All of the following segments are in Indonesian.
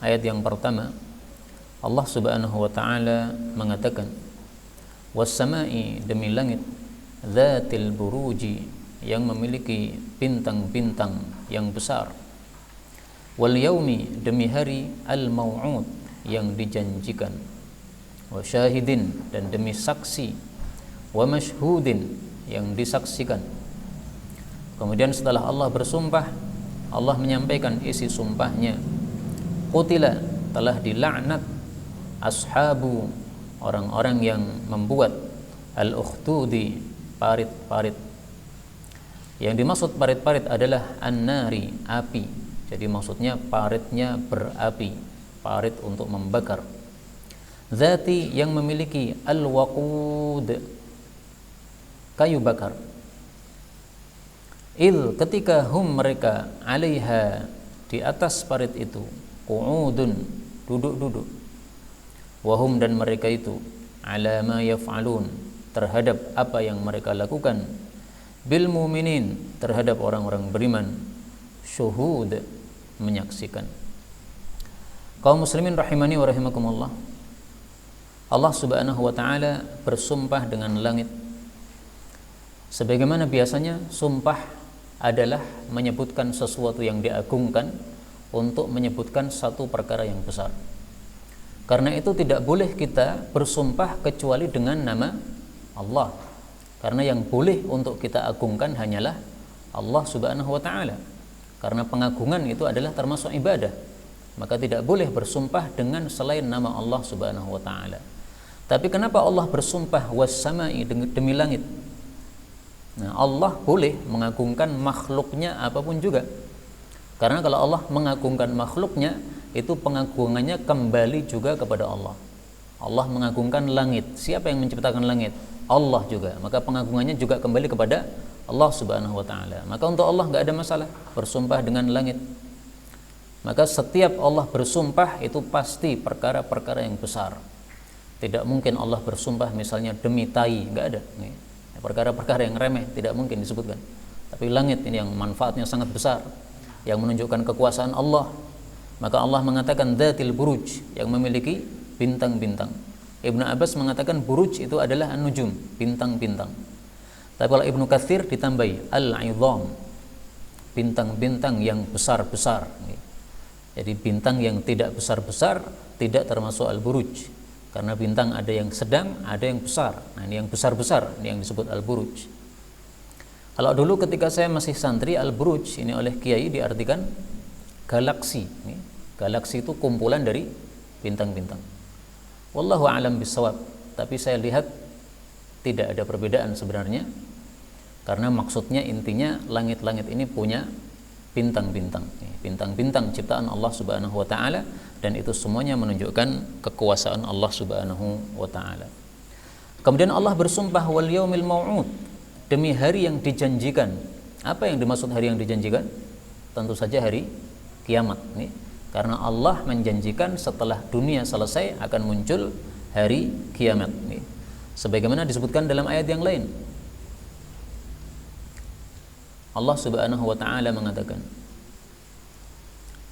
Ayat yang pertama, Allah Subhanahu wa taala mengatakan, was-sama'i, demi langit, dzatil buruji, yang memiliki bintang-bintang yang besar, wal yaumi, demi hari, al-mau'ud, yang dijanjikan, wa syahidin, dan demi saksi, wa mashhudin, yang disaksikan. Kemudian setelah Allah bersumpah, Allah menyampaikan isi sumpahnya. Qutila, telah dilaknat, ashabu, orang-orang yang membuat, al-ukhdudi, parit-parit. Yang dimaksud parit-parit adalah an-nari, api. Jadi maksudnya paritnya berapi, parit untuk membakar. Zati, yang memiliki al-waqud, kayu bakar. Ketika hum, mereka, alaiha, di atas parit itu, qu'udun, duduk-duduk, wahum, dan mereka itu, ala ma yaf'alun, terhadap apa yang mereka lakukan, bil mu'minin, terhadap orang-orang beriman, syuhud, menyaksikan. Kaum muslimin rahimani wa rahimakumullah, Allah Subhanahu wa taala bersumpah dengan langit. Sebagaimana biasanya sumpah adalah menyebutkan sesuatu yang diagungkan untuk menyebutkan satu perkara yang besar. Karena itu tidak boleh kita bersumpah kecuali dengan nama Allah. Karena yang boleh untuk kita agungkan hanyalah Allah Subhanahu wa taala. Karena pengagungan itu adalah termasuk ibadah. Maka tidak boleh bersumpah dengan selain nama Allah Subhanahu wa taala. Tapi kenapa Allah bersumpah was-sama'i, demi langit? Nah, Allah boleh mengagungkan makhluknya apapun juga. Karena kalau Allah mengagungkan makhluknya, itu pengagungannya kembali juga kepada Allah. Allah mengagungkan langit. Siapa yang menciptakan langit? Allah juga. Maka pengagungannya juga kembali kepada Allah Subhanahu wa taala. Maka untuk Allah enggak ada masalah bersumpah dengan langit. Maka setiap Allah bersumpah itu pasti perkara-perkara yang besar. Tidak mungkin Allah bersumpah misalnya demi tai, enggak ada. Perkara-perkara yang remeh tidak mungkin disebutkan. Tapi langit ini yang manfaatnya sangat besar, yang menunjukkan kekuasaan Allah. Maka Allah mengatakan dzatil buruj, yang memiliki bintang-bintang. Ibnu Abbas mengatakan buruj itu adalah an-nujum, bintang-bintang. Tapi kalau Ibnu Katsir ditambahi al-'idham, bintang-bintang yang besar-besar. Jadi bintang yang tidak besar-besar tidak termasuk al-buruj. Karena bintang ada yang sedang, ada yang besar. Nah, ini yang besar-besar, ini yang disebut al-buruj. Kalau dulu ketika saya masih santri, al-buruj ini oleh kiai diartikan galaksi. Galaksi itu kumpulan dari bintang-bintang. Wallahu a'lam bissawab. Tapi saya lihat tidak ada perbedaan sebenarnya. Karena maksudnya intinya langit-langit ini punya bintang-bintang. Bintang-bintang ciptaan Allah Subhanahu wa taala, dan itu semuanya menunjukkan kekuasaan Allah Subhanahu wa taala. Kemudian Allah bersumpah wal yaumil mau'ud, demi hari yang dijanjikan. Apa yang dimaksud hari yang dijanjikan? Tentu saja hari kiamat. Karena Allah menjanjikan setelah dunia selesai akan muncul hari kiamat. Sebagaimana disebutkan dalam ayat yang lain. Allah Subhanahu wa taala mengatakan,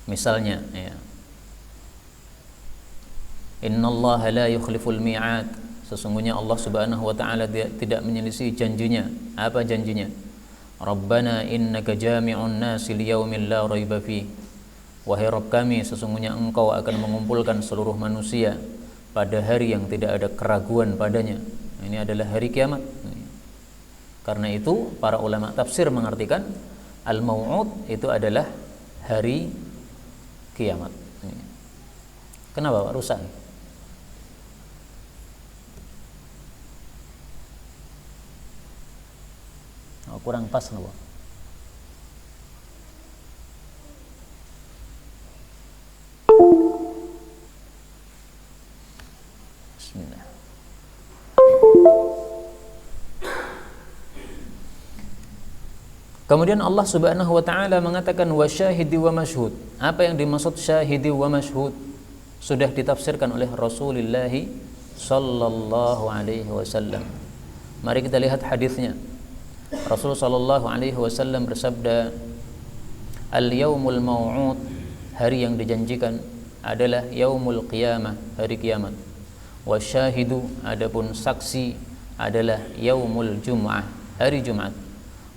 misalnya, innallaha la yukhliful mi'ad, sesungguhnya Allah Subhanahu wa taala tidak menyelisih janjinya. Apa janjinya? Rabbana innaka jami'un nasi liyaumin la raiba fi. Wahai Rabb kami, sesungguhnya Engkau akan mengumpulkan seluruh manusia pada hari yang tidak ada keraguan padanya. Ini adalah hari kiamat. Karena itu para ulama tafsir mengartikan al-mau'ud itu adalah hari kiamat. Kenapa Pak? Rusak? Oh, kurang pas Pak. Bismillah. Kemudian Allah Subhanahu wa taala mengatakan wasyahidi wa mashhud. Apa yang dimaksud syahidi wa mashhud? Sudah ditafsirkan oleh Rasulullah sallallahu alaihi wasallam. Mari kita lihat hadisnya. Rasul sallallahu alaihi wasallam bersabda, "Al-yaumul mau'ud, hari yang dijanjikan, adalah yaumul qiyamah, hari kiamat. Wasyahidu, adapun saksi adalah yaumul jum'ah, hari Jumat.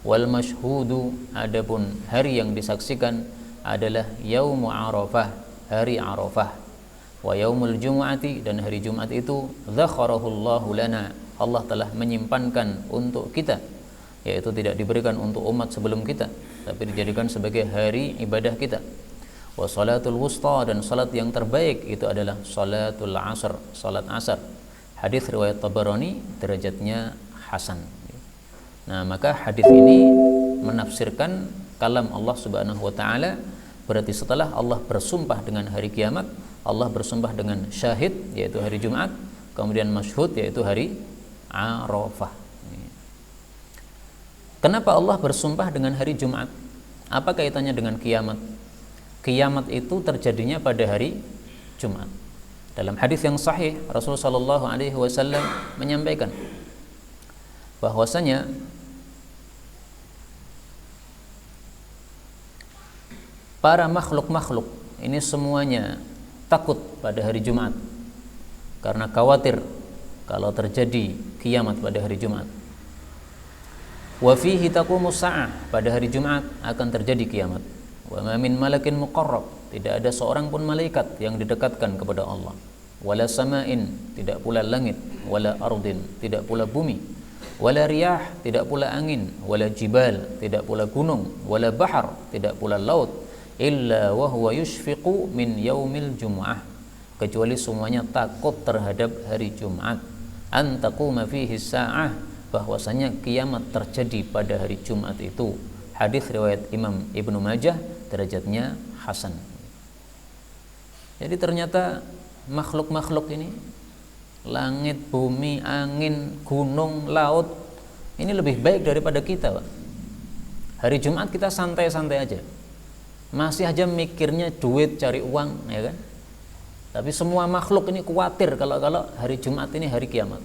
Wal mashhudu, adapun hari yang disaksikan adalah yaumu Arafah, hari Arafah. Wa yaumul jum'ati, dan hari Jumat itu dzakharahullahu lana, Allah telah menyimpankan untuk kita, yaitu tidak diberikan untuk umat sebelum kita, tapi dijadikan sebagai hari ibadah kita. Wa salatul wusta, dan salat yang terbaik itu adalah salatul asr, salat asar. Hadis riwayat Tabarani, derajatnya hasan. Nah, maka hadis ini menafsirkan kalam Allah Subhanahu wa taala, berarti setelah Allah bersumpah dengan hari kiamat, Allah bersumpah dengan syahid, yaitu hari Jumat, kemudian masyhud, yaitu hari Arafah. Kenapa Allah bersumpah dengan hari Jumat? Apa kaitannya dengan kiamat? Kiamat itu terjadinya pada hari Jumat. Dalam hadis yang sahih, Rasulullah sallallahu alaihi wasallam menyampaikan bahwasanya para makhluk-makhluk ini semuanya takut pada hari Jumat karena khawatir kalau terjadi kiamat pada hari Jumat. Wa fihi taqumus sa'ah, pada hari Jumat akan terjadi kiamat. Wa ma min malakin muqarrab, tidak ada seorang pun malaikat yang didekatkan kepada Allah. Wala sama'in, tidak pula langit. Wala ardin, tidak pula bumi. Wala riyah, tidak pula angin. Wala jibal, tidak pula gunung. Wala bahar, tidak pula laut. Illa wa huwa yushfiqu min yaumil jum'ah, kecuali semuanya takut terhadap hari Jumat. An taquma fihi sa'ah, bahwasanya kiamat terjadi pada hari Jumat itu. Hadis riwayat Imam Ibnu Majah, derajatnya hasan. Jadi ternyata makhluk-makhluk ini, langit, bumi, angin, gunung, laut, ini lebih baik daripada kita, Pak. Hari Jumat kita santai-santai aja, masih aja mikirnya duit, cari uang, ya kan? Tapi semua makhluk ini khawatir kalau hari Jumat ini hari kiamat.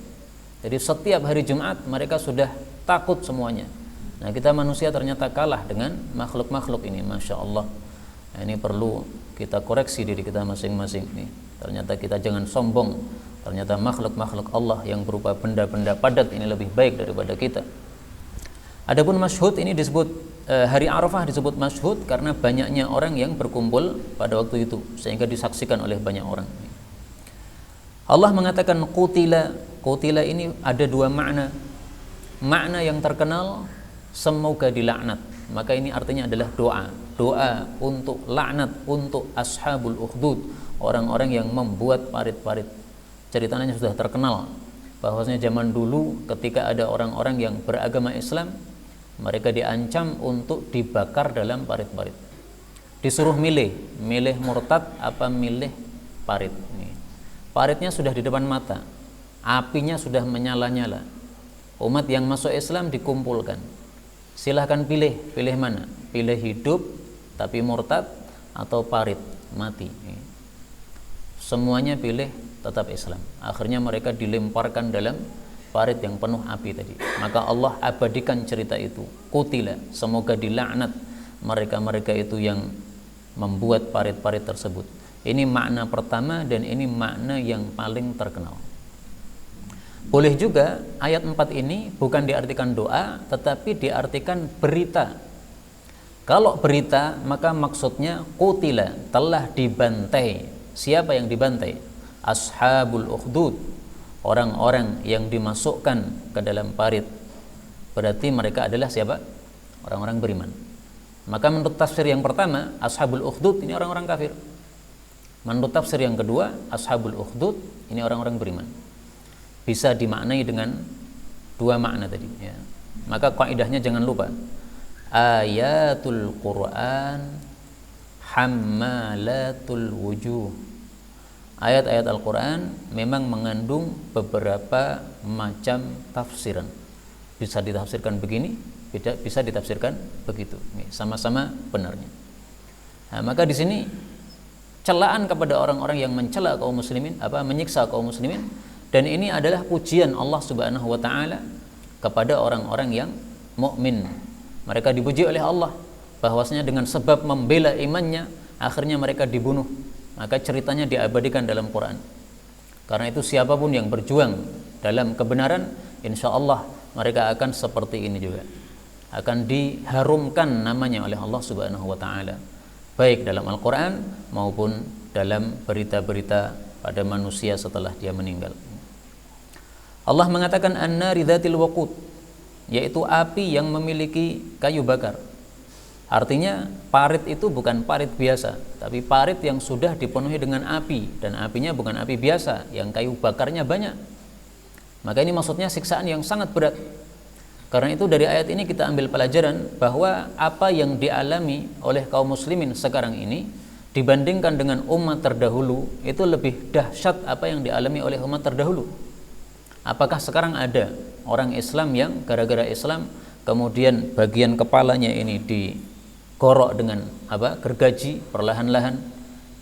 Jadi setiap hari Jumat mereka sudah takut semuanya. Nah, kita manusia ternyata kalah dengan makhluk-makhluk ini, Masya Allah. Nah, ini perlu kita koreksi diri kita masing-masing nih. Ternyata kita jangan sombong. Ternyata makhluk-makhluk Allah yang berupa benda-benda padat ini lebih baik daripada kita. Adapun masyhud ini disebut hari Arafah disebut masyhud karena banyaknya orang yang berkumpul pada waktu itu sehingga disaksikan oleh banyak orang. Allah mengatakan qutila. Qutila ini ada dua makna. Makna yang terkenal, semoga dilaknat. Maka ini artinya adalah doa. Doa untuk laknat untuk ashabul ukhdud, orang-orang yang membuat parit-parit. Ceritanya sudah terkenal bahwasanya zaman dulu ketika ada orang-orang yang beragama Islam, mereka diancam untuk dibakar dalam parit-parit. Disuruh milih murtad apa milih parit. Paritnya sudah di depan mata, apinya sudah menyala-nyala. Umat yang masuk Islam dikumpulkan. Silahkan pilih mana? Pilih hidup tapi murtad atau parit mati. Semuanya pilih tetap Islam. Akhirnya mereka dilemparkan dalam parit yang penuh api tadi. Maka Allah abadikan cerita itu. Qutila, semoga dilaknat mereka-mereka itu yang membuat parit-parit tersebut. Ini makna pertama dan ini makna yang paling terkenal. Boleh juga ayat 4 ini bukan diartikan doa, tetapi diartikan berita. Kalau berita maka maksudnya qutila, telah dibantai. Siapa yang dibantai? Ashabul ukhdud, orang-orang yang dimasukkan ke dalam parit. Berarti mereka adalah siapa? Orang-orang beriman. Maka menurut tafsir yang pertama, ashabul ukhdud ini orang-orang kafir. Menurut tafsir yang kedua, ashabul ukhdud ini orang-orang beriman. Bisa dimaknai dengan dua makna tadi, ya. Maka kaidahnya jangan lupa, ayatul Quran hammalatul wujuh. Ayat-ayat Al-Quran memang mengandung beberapa macam tafsiran. Bisa ditafsirkan begini, bisa ditafsirkan begitu. Sama-sama benarnya. Nah, maka di sini celaan kepada orang-orang yang mencela kaum muslimin, menyiksa kaum muslimin, dan ini adalah pujian Allah Subhanahu wa taala kepada orang-orang yang mukmin. Mereka dipuji oleh Allah bahwasanya dengan sebab membela imannya akhirnya mereka dibunuh maka ceritanya diabadikan dalam Quran. Karena itu siapapun yang berjuang dalam kebenaran, insya Allah mereka akan seperti ini juga, akan diharumkan namanya oleh Allah Subhanahu wa Ta'ala, baik dalam Al-Quran maupun dalam berita-berita pada manusia setelah dia meninggal. Allah mengatakan an-nari dzatil waqud, yaitu api yang memiliki kayu bakar. Artinya parit itu bukan parit biasa, tapi parit yang sudah dipenuhi dengan api, dan apinya bukan api biasa yang kayu bakarnya banyak. Maka ini maksudnya siksaan yang sangat berat. Karena itu dari ayat ini kita ambil pelajaran bahwa apa yang dialami oleh kaum muslimin sekarang ini dibandingkan dengan umat terdahulu itu lebih dahsyat apa yang dialami oleh umat terdahulu. Apakah sekarang ada orang Islam yang gara-gara Islam kemudian bagian kepalanya ini digorok dengan gergaji, perlahan-lahan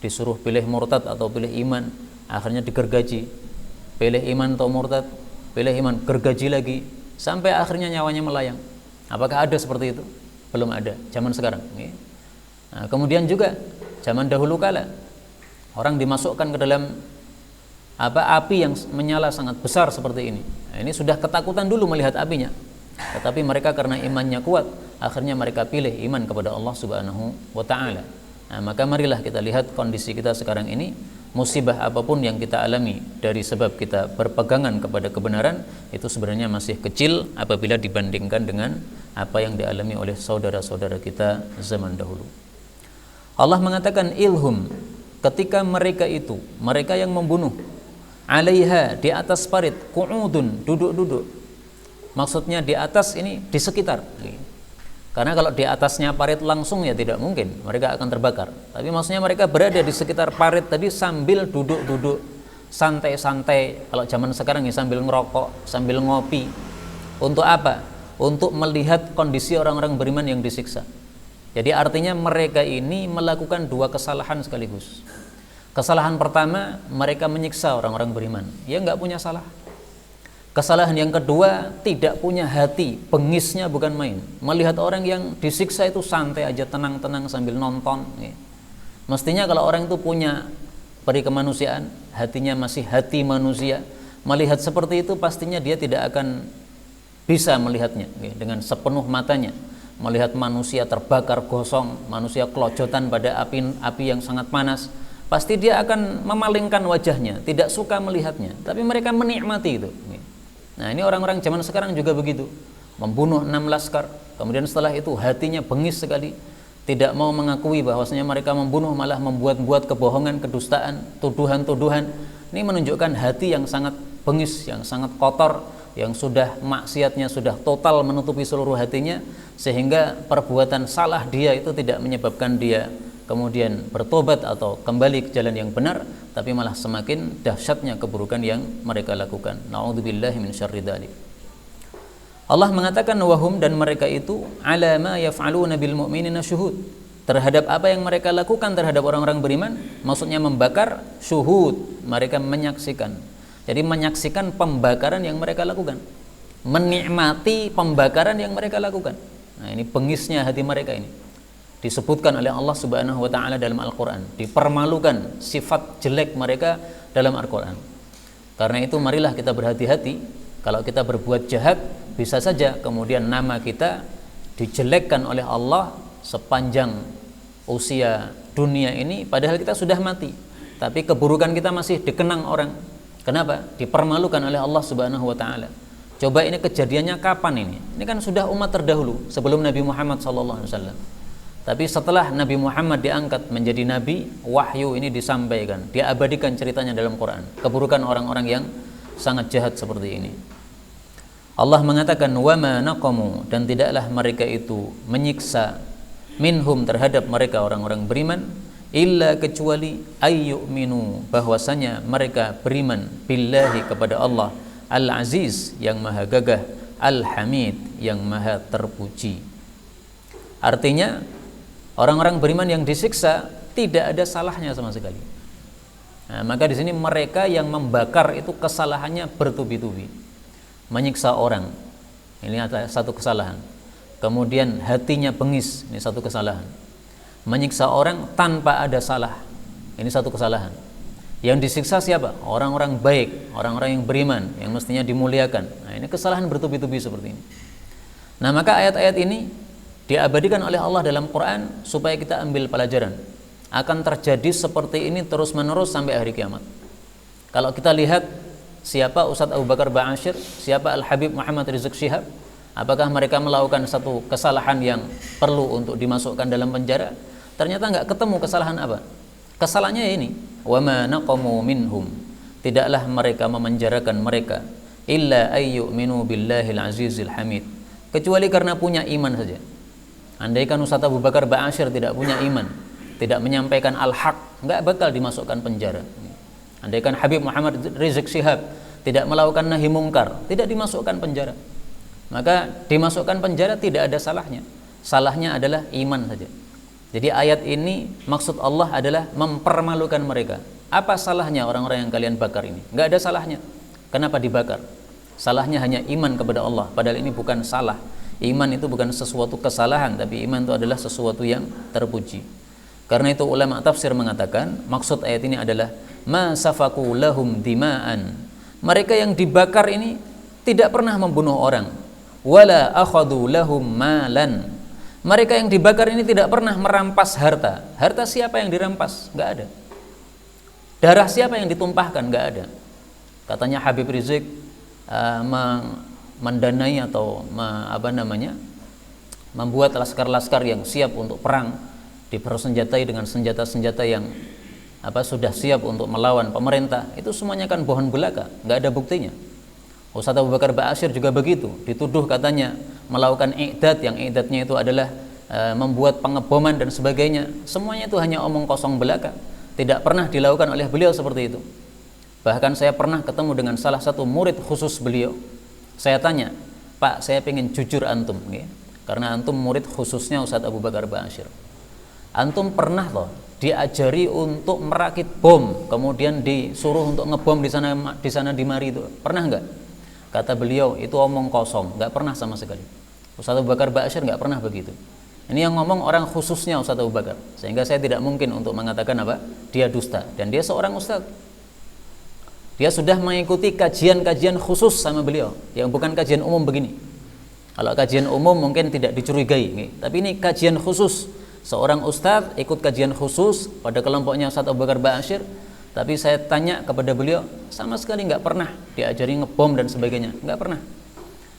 disuruh pilih murtad atau pilih iman, akhirnya digergaji, pilih iman atau murtad, pilih iman, gergaji lagi, sampai akhirnya nyawanya melayang. Apakah ada seperti itu? Belum ada zaman sekarang. Nah, kemudian juga zaman dahulu kala orang dimasukkan ke dalam api yang menyala sangat besar seperti ini. Nah, ini sudah ketakutan dulu melihat apinya, tetapi mereka karena imannya kuat, akhirnya mereka pilih iman kepada Allah Subhanahu wa Ta'ala. Nah, maka marilah kita lihat kondisi kita sekarang ini. Musibah apapun yang kita alami dari sebab kita berpegangan kepada kebenaran itu sebenarnya masih kecil apabila dibandingkan dengan apa yang dialami oleh saudara-saudara kita zaman dahulu. Allah mengatakan ilhum, ketika mereka itu, mereka yang membunuh, alaiha, di atas parit, qu'udun, duduk-duduk. Maksudnya di atas ini di sekitar. Karena kalau di atasnya parit langsung ya tidak mungkin, mereka akan terbakar. Tapi maksudnya mereka berada di sekitar parit tadi sambil duduk-duduk, santai-santai. Kalau zaman sekarang ya sambil ngerokok, sambil ngopi. Untuk apa? Untuk melihat kondisi orang-orang beriman yang disiksa. Jadi artinya mereka ini melakukan dua kesalahan sekaligus. Kesalahan pertama, mereka menyiksa orang-orang beriman. Ya nggak punya salah. Kesalahan yang kedua, tidak punya hati, bengisnya bukan main. Melihat orang yang disiksa itu santai aja, tenang-tenang sambil nonton. Mestinya kalau orang itu punya peri kemanusiaan, hatinya masih hati manusia, melihat seperti itu pastinya dia tidak akan bisa melihatnya dengan sepenuh matanya. Melihat manusia terbakar gosong, manusia kelojotan pada api yang sangat panas, pasti dia akan memalingkan wajahnya, tidak suka melihatnya. Tapi mereka menikmati itu. Nah, ini orang-orang zaman sekarang juga begitu, membunuh 6 laskar, kemudian setelah itu hatinya bengis sekali, tidak mau mengakui bahwasanya mereka membunuh, malah membuat-buat kebohongan, kedustaan, tuduhan-tuduhan. Ini menunjukkan hati yang sangat bengis, yang sangat kotor, yang sudah maksiatnya sudah total menutupi seluruh hatinya, sehingga perbuatan salah dia itu tidak menyebabkan dia kemudian bertobat atau kembali ke jalan yang benar, tapi malah semakin dahsyatnya keburukan yang mereka lakukan. Na'udzubillahi min syarri dzalik. Allah mengatakan wahum, dan mereka itu ala ma yaf'aluna bil mu'minina syuhud, terhadap apa yang mereka lakukan terhadap orang-orang beriman, maksudnya membakar, syuhud, mereka menyaksikan. Jadi menyaksikan pembakaran yang mereka lakukan, menikmati pembakaran yang mereka lakukan. Nah, ini bengisnya hati mereka ini. Disebutkan oleh Allah Subhanahu wa Ta'ala dalam Al-Quran, dipermalukan sifat jelek mereka dalam Al-Quran. Karena itu marilah kita berhati-hati. Kalau kita berbuat jahat, bisa saja kemudian nama kita dijelekkan oleh Allah sepanjang usia dunia ini, padahal kita sudah mati, tapi keburukan kita masih dikenang orang. Kenapa? Dipermalukan oleh Allah Subhanahu wa Ta'ala. Coba ini kejadiannya kapan ini? Ini kan sudah umat terdahulu sebelum Nabi Muhammad SAW. Tapi setelah Nabi Muhammad diangkat menjadi nabi, wahyu ini disampaikan, diabadikan ceritanya dalam Quran, keburukan orang-orang yang sangat jahat seperti ini. Allah mengatakan wa ma naqamu, dan tidaklah mereka itu menyiksa minhum, terhadap mereka orang-orang beriman, illa, kecuali ayyuminu, bahwasanya mereka beriman, billahi, kepada Allah, al-aziz, yang maha gagah, al-hamid, yang maha terpuji. Artinya orang-orang beriman yang disiksa tidak ada salahnya sama sekali. Nah, maka di sini mereka yang membakar itu kesalahannya bertubi-tubi. Menyiksa orang, ini ada satu kesalahan. Kemudian hatinya bengis, ini satu kesalahan. Menyiksa orang tanpa ada salah, Ini satu kesalahan. Yang disiksa siapa? Orang-orang baik, orang-orang yang beriman, yang mestinya dimuliakan. Nah, ini kesalahan bertubi-tubi seperti ini. Nah, maka ayat-ayat ini diabadikan oleh Allah dalam Quran supaya kita ambil pelajaran. Akan terjadi seperti ini terus-menerus sampai hari kiamat. Kalau kita lihat siapa Ustadz Abu Bakar Ba'asyir, siapa Al-Habib Muhammad Rizik Syihab, apakah mereka melakukan satu kesalahan yang perlu untuk dimasukkan dalam penjara? Ternyata nggak ketemu kesalahan apa. Kesalahannya ini, wa ma naqamu minhum, tidaklah mereka memenjarakan mereka illa ayyuminu billahil azizil hamid, kecuali karena punya iman saja. Andaikan Ustadz Abu Bakar Ba'asyir tidak punya iman, tidak menyampaikan al-haq, nggak bakal dimasukkan penjara. Andaikan Habib Muhammad Rizik Syihab tidak melakukan nahi mungkar, tidak dimasukkan penjara. Maka dimasukkan penjara tidak ada salahnya. Salahnya adalah iman saja. Jadi ayat ini maksud Allah adalah mempermalukan mereka. Apa salahnya orang-orang yang kalian bakar ini? Nggak ada salahnya. Kenapa dibakar? Salahnya hanya iman kepada Allah. Padahal ini bukan salah. Iman itu bukan sesuatu kesalahan, tapi iman itu adalah sesuatu yang terpuji. Karena itu ulama tafsir mengatakan maksud ayat ini adalah ma safaku lahum dima'an. Mereka yang dibakar ini tidak pernah membunuh orang. Wala akhadu lahum malan. Mereka yang dibakar ini tidak pernah merampas harta. Harta siapa yang dirampas? Nggak ada. Darah siapa yang ditumpahkan? Nggak ada. Katanya Habib Rizik mendanai atau membuat laskar-laskar yang siap untuk perang, dipersenjatai dengan senjata-senjata yang sudah siap untuk melawan pemerintah. Itu semuanya kan bohong belaka, nggak ada buktinya. Ustadz Abu Bakar Ba'asyir juga begitu, dituduh katanya melakukan i'dad, yang i'dadnya itu adalah membuat pengeboman dan sebagainya. Semuanya itu hanya omong kosong belaka, tidak pernah dilakukan oleh beliau seperti itu. Bahkan saya pernah ketemu dengan salah satu murid khusus beliau. Saya tanya, Pak, saya pengen jujur antum, karena antum murid khususnya Ustadz Abu Bakar Ba'asyir. Antum pernah loh diajari untuk merakit bom, kemudian disuruh untuk ngebom di sana di mari itu, pernah nggak? Kata beliau, itu omong kosong, nggak pernah sama sekali. Ustadz Abu Bakar Ba'asyir nggak pernah begitu. Ini yang ngomong orang khususnya Ustadz Abu Bakar, sehingga saya tidak mungkin untuk mengatakan dia dusta. Dan dia seorang ustadz, dia sudah mengikuti kajian-kajian khusus sama beliau, yang bukan kajian umum begini. Kalau kajian umum mungkin tidak dicurigai, tapi ini kajian khusus. Seorang ustadz ikut kajian khusus pada kelompoknya Ustadz Abu Bakar Ba'asyir. Tapi saya tanya kepada beliau, sama sekali nggak pernah diajari ngebom dan sebagainya, nggak pernah.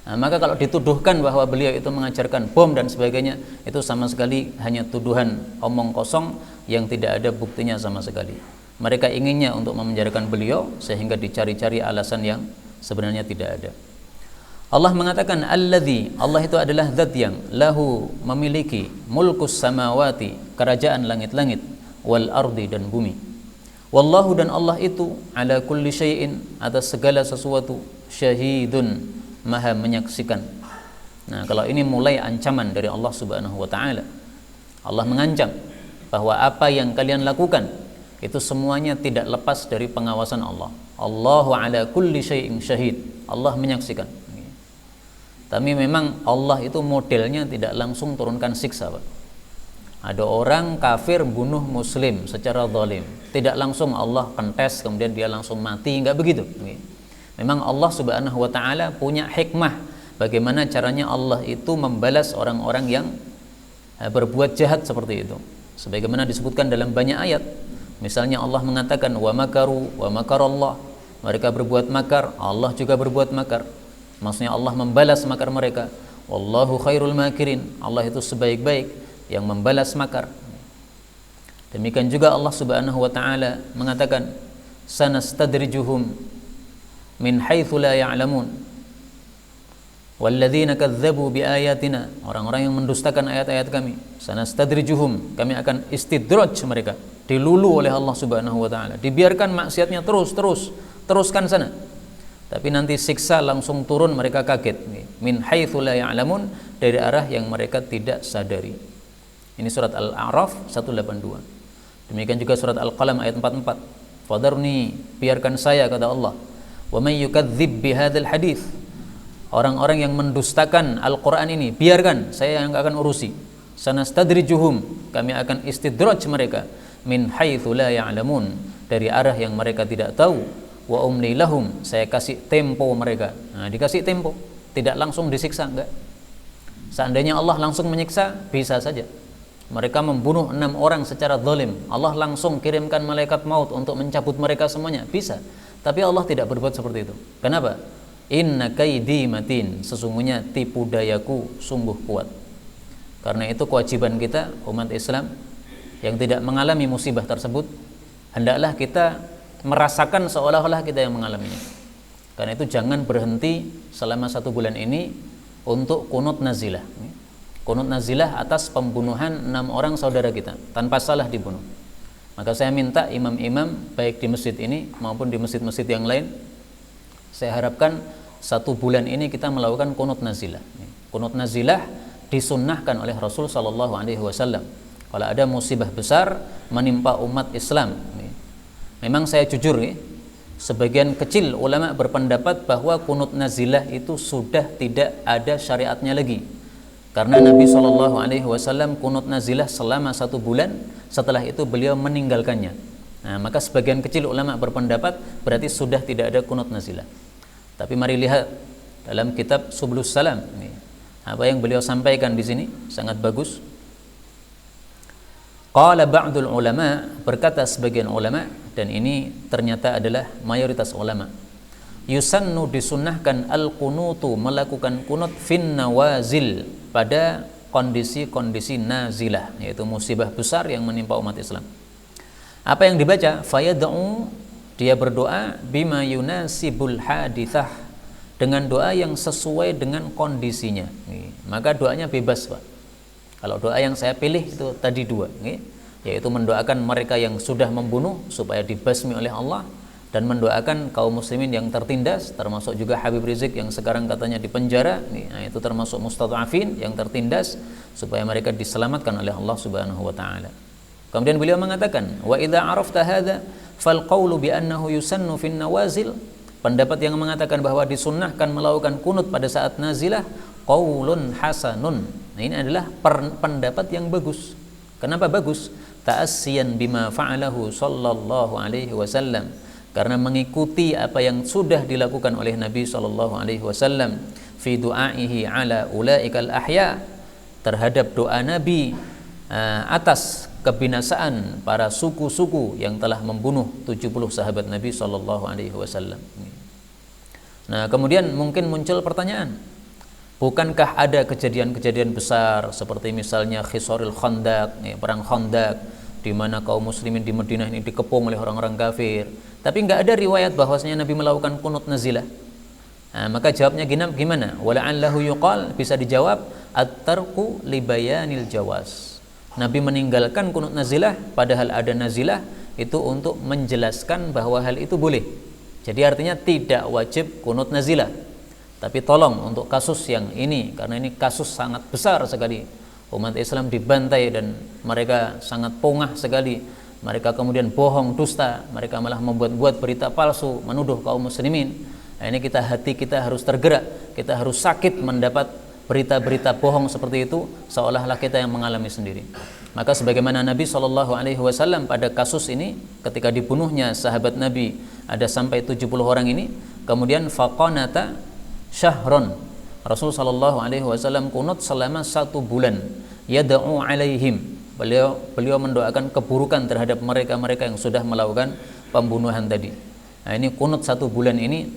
Nah, maka kalau dituduhkan bahwa beliau itu mengajarkan bom dan sebagainya, itu sama sekali hanya tuduhan omong kosong yang tidak ada buktinya sama sekali. Mereka inginnya untuk memenjarakan beliau sehingga dicari-cari alasan yang sebenarnya tidak ada. Allah mengatakan alladzi, Allah itu adalah zat yang lahu, memiliki mulkus samawati, kerajaan langit-langit, wal ardi, dan bumi. Wallahu, dan Allah itu ala kulli syai'in, atas segala sesuatu, syahidun, maha menyaksikan. Nah, kalau ini mulai ancaman dari Allah Subhanahu wa taala. Allah mengancam bahwa apa yang kalian lakukan itu semuanya tidak lepas dari pengawasan Allah. Allahu ala kulli syai'in syahid. Allah menyaksikan. Tapi memang Allah itu modelnya tidak langsung turunkan siksa, Pak. Ada orang kafir bunuh muslim secara zalim, tidak langsung Allah pentes kemudian dia langsung mati, enggak begitu. Memang Allah Subhanahu wa taala punya hikmah bagaimana caranya Allah itu membalas orang-orang yang berbuat jahat seperti itu. Sebagaimana disebutkan dalam banyak ayat. Misalnya Allah mengatakan wa makaru wa makarallah. Mereka berbuat makar, Allah juga berbuat makar. Maksudnya Allah membalas makar mereka. Wallahu khairul makirin. Allah itu sebaik-baik yang membalas makar. Demikian juga Allah Subhanahu wa taala mengatakan sanastadrijuhum min haitsu la ya'lamun walladzina kadzdzabu biayatina, orang-orang yang mendustakan ayat-ayat kami, sanastadrijuhum, kami akan istidraj mereka, dilulu oleh Allah Subhanahu wa taala, dibiarkan maksiatnya teruskan sana, tapi nanti siksa langsung turun, mereka kaget. Min haitsu la ya'lamun, dari arah yang mereka tidak sadari. Ini surat Al-A'raf 182. Demikian juga surat Al-Qalam ayat 44. Fadarni, biarkan saya, kata Allah. Wa may yukadzdzib bihadzal hadits, orang-orang yang mendustakan Al-Qur'an ini, biarkan, saya yang akan urusi. Sanastadrijuhum, kami akan istidraj mereka, min haitsu la ya'lamun, dari arah yang mereka tidak tahu. Wa umli lahum, saya kasih tempo mereka. Nah, dikasih tempo, tidak langsung disiksa, enggak. Seandainya Allah langsung menyiksa, bisa saja. Mereka membunuh 6 orang secara zalim, Allah langsung kirimkan malaikat maut untuk mencabut mereka semuanya, bisa. Tapi Allah tidak berbuat seperti itu. Kenapa? Inna kaidi matin, sesungguhnya tipu dayaku sungguh kuat. Karena itu kewajiban kita umat Islam yang tidak mengalami musibah tersebut, hendaklah kita merasakan seolah-olah kita yang mengalaminya. Karena itu jangan berhenti selama 1 bulan ini untuk kunut nazilah. Kunut nazilah atas pembunuhan 6 orang saudara kita tanpa salah dibunuh. Maka saya minta imam-imam baik di masjid ini maupun di masjid-masjid yang lain, saya harapkan 1 bulan ini kita melakukan kunut nazilah. Kunut nazilah disunnahkan oleh Rasul sallallahu alaihi wasallam. Kalau ada musibah besar menimpa umat Islam, memang saya jujur sebagian kecil ulama berpendapat bahwa kunut nazilah itu sudah tidak ada syariatnya lagi. Karena Nabi SAW kunut nazilah selama 1 bulan, setelah itu beliau meninggalkannya. Nah, maka sebagian kecil ulama berpendapat berarti sudah tidak ada kunut nazilah. Tapi mari lihat dalam kitab Subulus Salam, apa yang beliau sampaikan di sini sangat bagus. Qala ba'dul ulama, berkata sebagian ulama, dan ini ternyata adalah mayoritas ulama. Yusannu, disunnahkan al-qunutu, melakukan kunut fin nawazil, pada kondisi-kondisi nazilah, yaitu musibah besar yang menimpa umat Islam. Apa yang dibaca? Fayad'u, dia berdoa bima yunasibul hadithah, dengan doa yang sesuai dengan kondisinya. Maka doanya bebas, Pak. Kalau doa yang saya pilih itu tadi 2, yaitu mendoakan mereka yang sudah membunuh supaya dibasmi oleh Allah, dan mendoakan kaum muslimin yang tertindas, termasuk juga Habib Rizik yang sekarang katanya di penjara, itu termasuk mustadhafin yang tertindas, supaya mereka diselamatkan oleh Allah Subhanahu wa taala. Kemudian beliau mengatakan, wa idza arafta hadza fal qawlu bi annahu yusannu fin nawazil, pendapat yang mengatakan bahwa disunnahkan melakukan kunut pada saat nazilah, qaulun hasanun. Nah, ini adalah pendapat yang bagus. Kenapa bagus? Ta'assiyan bima fa'alahu sallallahu alaihi wasallam, karena mengikuti apa yang sudah dilakukan oleh Nabi sallallahu alaihi wasallam fi du'aihi ala ulaikal ahya, terhadap doa Nabi atas kebinasaan para suku-suku yang telah membunuh 70 sahabat Nabi sallallahu alaihi wasallam. Nah, kemudian mungkin muncul pertanyaan, bukankah ada kejadian-kejadian besar seperti misalnya Khisarul Khandaq, perang Khandaq, di mana kaum muslimin di Madinah ini dikepung oleh orang-orang kafir, tapi enggak ada riwayat bahwasanya Nabi melakukan kunut nazilah. Nah, maka jawabnya gimana? Wala'allahu yuqal, bisa dijawab at-tarku li bayanil jawaz. Nabi meninggalkan kunut nazilah padahal ada nazilah itu untuk menjelaskan bahwa hal itu boleh. Jadi artinya tidak wajib kunut nazilah. Tapi tolong untuk kasus yang ini, karena ini kasus sangat besar sekali, umat Islam dibantai dan mereka sangat pongah sekali. Mereka kemudian bohong, dusta, mereka malah membuat-buat berita palsu, menuduh kaum muslimin. Nah, ini hati kita harus tergerak, kita harus sakit mendapat berita-berita bohong seperti itu, seolah-olah kita yang mengalami sendiri. Maka sebagaimana Nabi SAW pada kasus ini, ketika dibunuhnya sahabat Nabi ada sampai 70 orang ini, kemudian faqanata syahron, Rasul SAW kunut selama 1 bulan, yad'u alaihim, beliau mendoakan keburukan terhadap mereka-mereka yang sudah melakukan pembunuhan tadi. Nah, ini kunut 1 bulan ini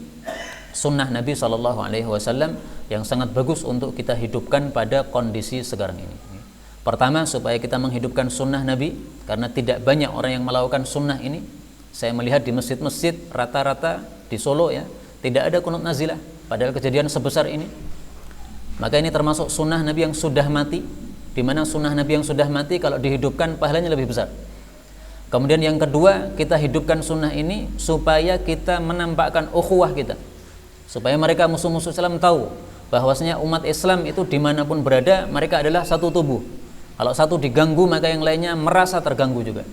sunnah Nabi SAW yang sangat bagus untuk kita hidupkan pada kondisi sekarang ini. Pertama, supaya kita menghidupkan sunnah Nabi, karena tidak banyak orang yang melakukan sunnah ini. Saya melihat di masjid-masjid rata-rata di Solo ya, tidak ada kunut nazilah, padahal kejadian sebesar ini. Maka ini termasuk sunnah Nabi yang sudah mati, di mana sunnah Nabi yang sudah mati kalau dihidupkan pahalanya lebih besar. Kemudian yang kedua, kita hidupkan sunnah ini supaya kita menampakkan ukhuwah kita, supaya mereka musuh-musuh Islam tahu bahwasanya umat Islam itu dimanapun berada, mereka adalah satu tubuh. Kalau satu diganggu, maka yang lainnya merasa terganggu juga.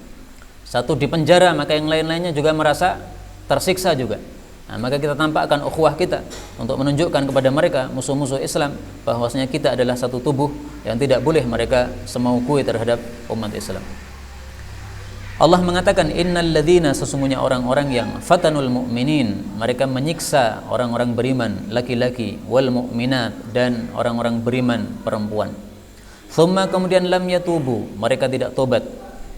Satu di penjara, maka yang lain-lainnya juga merasa tersiksa juga. Nah, maka kita tampakkan ukhuwah kita untuk menunjukkan kepada mereka musuh-musuh Islam bahwasanya kita adalah satu tubuh yang tidak boleh mereka semaukui terhadap umat Islam. Allah mengatakan innal ladzina, sesungguhnya orang-orang yang fatanul mu'minin, mereka menyiksa orang-orang beriman laki-laki, wal mu'minat, dan orang-orang beriman perempuan. Thumma, kemudian lam yatubu, mereka tidak tobat,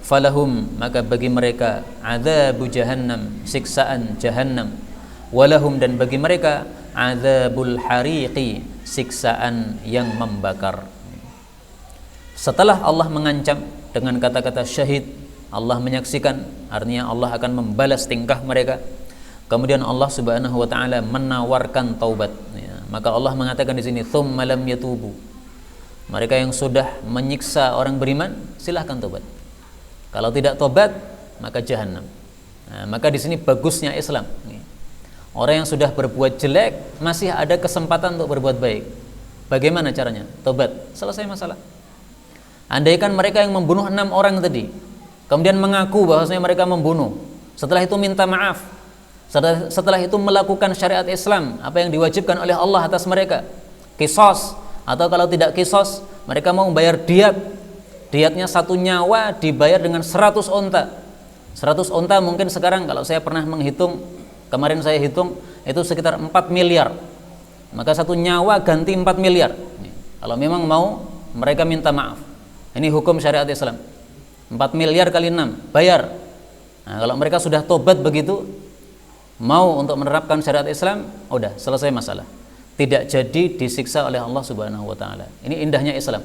falahum, maka bagi mereka adzabu jahannam, siksaan jahannam, walahum, dan bagi mereka adzabul hariqi, siksaan yang membakar. Setelah Allah mengancam dengan kata-kata syahid, Allah menyaksikan, artinya Allah akan membalas tingkah mereka. Kemudian Allah Subhanahu wa taala menawarkan taubat. Ya, maka Allah mengatakan di sini tsumma lam yatubu. Mereka yang sudah menyiksa orang beriman, silahkan taubat. Kalau tidak taubat, maka jahanam. Nah, maka di sini bagusnya Islam. Orang yang sudah berbuat jelek masih ada kesempatan untuk berbuat baik. Bagaimana caranya? Taubat, selesai masalah. Andaikan mereka yang membunuh 6 orang tadi kemudian mengaku bahwasanya mereka membunuh, setelah itu minta maaf, setelah itu melakukan syariat Islam, apa yang diwajibkan oleh Allah atas mereka, qisas, atau kalau tidak qisas, mereka mau bayar diat. Diatnya 1 nyawa dibayar dengan 100 onta. 100 onta mungkin sekarang kalau saya pernah menghitung, kemarin saya hitung itu sekitar 4 miliar. Maka 1 nyawa ganti 4 miliar. Kalau memang mau mereka minta maaf. Ini hukum syariat Islam. 4 miliar kali 6 bayar. Nah, kalau mereka sudah tobat begitu, mau untuk menerapkan syariat Islam, udah selesai masalah. Tidak jadi disiksa oleh Allah Subhanahu wa taala. Ini indahnya Islam.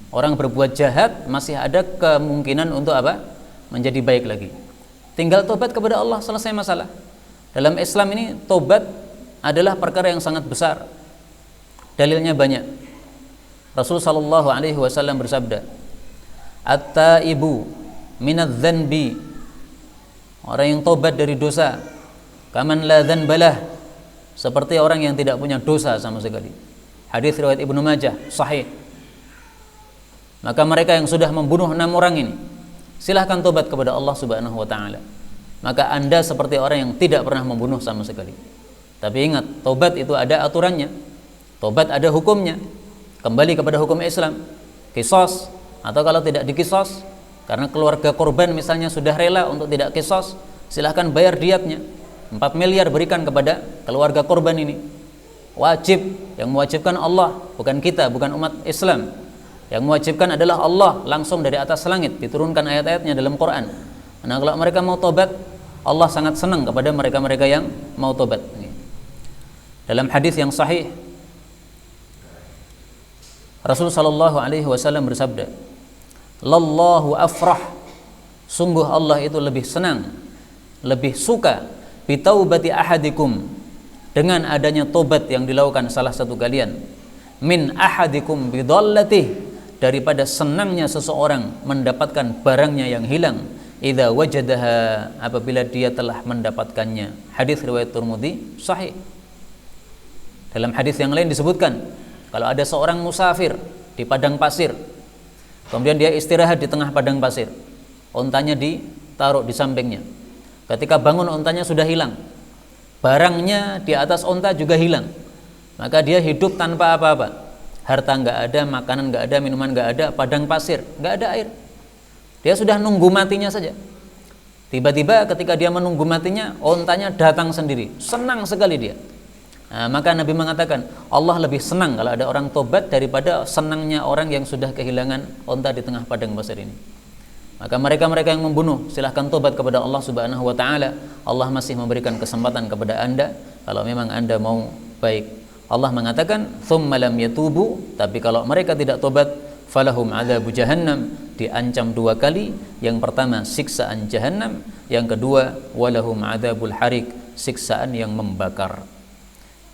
Orang berbuat jahat masih ada kemungkinan untuk apa? Menjadi baik lagi. Tinggal tobat kepada Allah, selesai masalah. Dalam Islam ini tobat adalah perkara yang sangat besar. Dalilnya banyak. Rasul sallallahu alaihi wasallam bersabda, at-taibu minadz-dzanbi, orang yang tobat dari dosa, kaman la dzanbalah, seperti orang yang tidak punya dosa sama sekali. Hadis riwayat Ibnu Majah, sahih. Maka mereka yang sudah membunuh 6 orang ini, silahkan tobat kepada Allah Subhanahu wa taala. Maka Anda seperti orang yang tidak pernah membunuh sama sekali. Tapi ingat, tobat itu ada aturannya. Tobat ada hukumnya. Kembali kepada hukum Islam. Qisas, atau kalau tidak diqisas karena keluarga korban misalnya sudah rela untuk tidak qisas, silahkan bayar diatnya. 4 miliar berikan kepada keluarga korban ini. Wajib, yang mewajibkan Allah, bukan kita, bukan umat Islam. Yang mewajibkan adalah Allah langsung dari atas langit, diturunkan ayat-ayatnya dalam Quran. Nah, kalau mereka mau tobat, Allah sangat senang kepada mereka-mereka yang mau tobat. Dalam hadis yang sahih, Rasul sallallahu alaihi wasallam bersabda, "Lallahu afrah." Sungguh Allah itu lebih senang, lebih suka bitaubati ahadikum, dengan adanya tobat yang dilakukan salah satu kalian, min ahadikum bidallatih, daripada senangnya seseorang mendapatkan barangnya yang hilang, idza wajadaha, apabila dia telah mendapatkannya. Hadis riwayat Tirmidzi, sahih. Dalam hadis yang lain disebutkan, kalau ada seorang musafir di padang pasir, kemudian dia istirahat di tengah padang pasir, ontanya ditaruh di sampingnya. Ketika bangun, ontanya sudah hilang, barangnya di atas onta juga hilang. Maka dia hidup tanpa apa-apa. Harta nggak ada, makanan nggak ada, minuman nggak ada, padang pasir, nggak ada air. Dia sudah nunggu matinya saja. Tiba-tiba ketika dia menunggu matinya, ontanya datang sendiri. Senang sekali dia. Nah, maka Nabi mengatakan, Allah lebih senang kalau ada orang tobat daripada senangnya orang yang sudah kehilangan onta di tengah padang pasir ini. Maka mereka-mereka yang membunuh, silahkan tobat kepada Allah Subhanahu wa taala. Allah masih memberikan kesempatan kepada Anda kalau memang Anda mau baik. Allah mengatakan, "Tsumma lam yatubu," tapi kalau mereka tidak tobat, falahum adzabu jahannam, diancam 2 kali. Yang pertama siksaan jahannam, yang kedua walahum adzabul harik, siksaan yang membakar.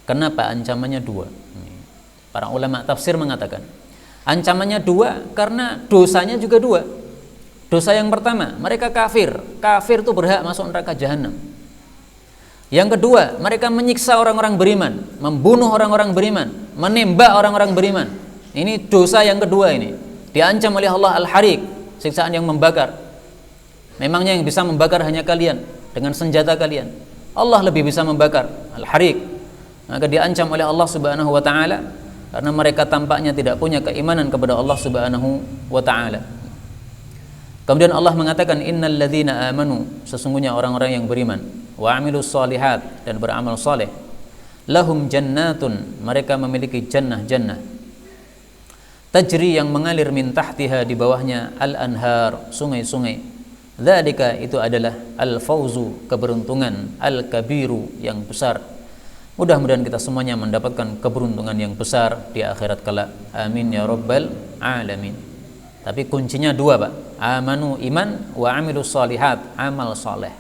Kenapa ancamannya 2? Para ulama tafsir mengatakan, ancamannya 2 karena dosanya juga 2. Dosa yang pertama, mereka kafir. Kafir itu berhak masuk neraka jahannam. Yang kedua, mereka menyiksa orang-orang beriman, membunuh orang-orang beriman, menembak orang-orang beriman. Ini dosa yang kedua ini. Diancam oleh Allah al-harik, siksaan yang membakar. Memangnya yang bisa membakar hanya kalian dengan senjata kalian. Allah lebih bisa membakar, al-harik. Maka diancam oleh Allah Subhanahu wa taala karena mereka tampaknya tidak punya keimanan kepada Allah Subhanahu wa taala. Kemudian Allah mengatakan innal ladzina amanu, sesungguhnya orang-orang yang beriman, wa amilus solihat, dan beramal saleh, lahum jannatun, mereka memiliki jannah-jannah, tajri, yang mengalir, min tahtiha, di bawahnya, al-anhar, sungai-sungai. Dzalika, itu adalah al-fauzu, keberuntungan, al-kabiru, yang besar. Mudah-mudahan kita semuanya mendapatkan keberuntungan yang besar di akhirat kelak. Amin ya rabbal alamin. Tapi kuncinya dua, Pak. Amanu, iman, wa amilus solihat, amal soleh.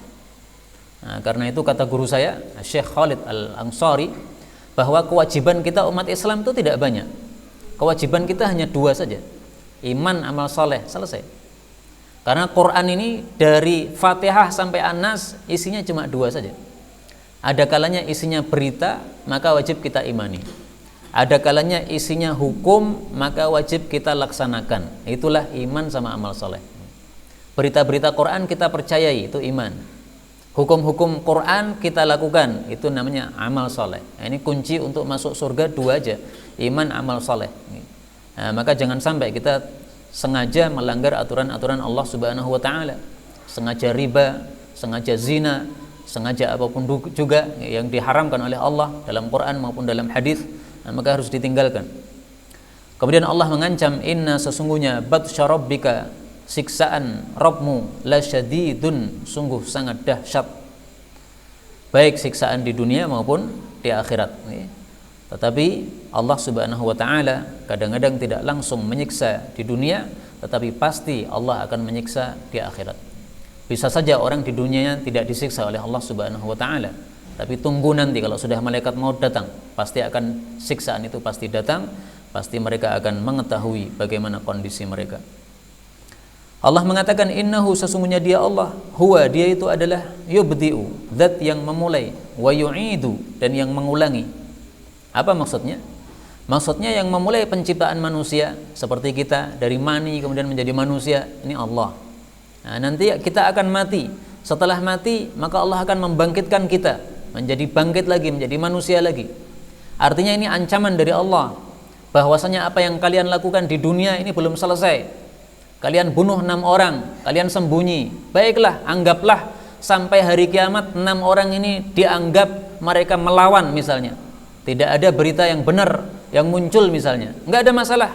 Nah, karena itu kata guru saya, Syekh Khalid Al-Ansari, bahwa kewajiban kita umat Islam itu tidak banyak. Kewajiban kita hanya dua saja, iman, amal soleh, selesai. Karena Quran ini dari Fatihah sampai An-Nas isinya cuma dua saja. Ada kalanya isinya berita, maka wajib kita imani. Ada kalanya isinya hukum, maka wajib kita laksanakan. Itulah iman sama amal soleh. Berita-berita Quran kita percayai, itu iman. Hukum-hukum Quran kita lakukan, itu namanya amal soleh. Nah, ini kunci untuk masuk surga dua aja, iman, amal soleh. Nah, maka jangan sampai kita sengaja melanggar aturan-aturan Allah Subhanahu wa Ta'ala, sengaja riba, sengaja zina, sengaja apapun juga yang diharamkan oleh Allah dalam Quran maupun dalam hadis. Nah, maka harus ditinggalkan. Kemudian Allah mengancam, inna, sesungguhnya, batsya rabbika, siksaan Rabbmu, la syadidun, sungguh sangat dahsyat. Baik siksaan di dunia maupun di akhirat. Tetapi Allah Subhanahu wa Ta'ala kadang-kadang tidak langsung menyiksa di dunia, tetapi pasti Allah akan menyiksa di akhirat. Bisa saja orang di dunianya tidak disiksa oleh Allah Subhanahu wa Ta'ala, tapi tunggu nanti kalau sudah malaikat maut datang, pasti akan siksaan itu pasti datang, pasti mereka akan mengetahui bagaimana kondisi mereka. Allah mengatakan innahu, sesungguhnya dia Allah, huwa, dia itu adalah yubdi'u, zat yang memulai, wa yu'idu, dan yang mengulangi. Apa maksudnya? Maksudnya yang memulai penciptaan manusia seperti kita dari mani kemudian menjadi manusia, ini Allah. Nah, nanti kita akan mati. Setelah mati maka Allah akan membangkitkan kita menjadi bangkit lagi, menjadi manusia lagi. Artinya ini ancaman dari Allah bahwasanya apa yang kalian lakukan di dunia ini belum selesai. Kalian bunuh 6 orang, kalian sembunyi. Baiklah, anggaplah sampai hari kiamat 6 orang ini dianggap mereka melawan misalnya. Tidak ada berita yang benar yang muncul misalnya. Enggak ada masalah.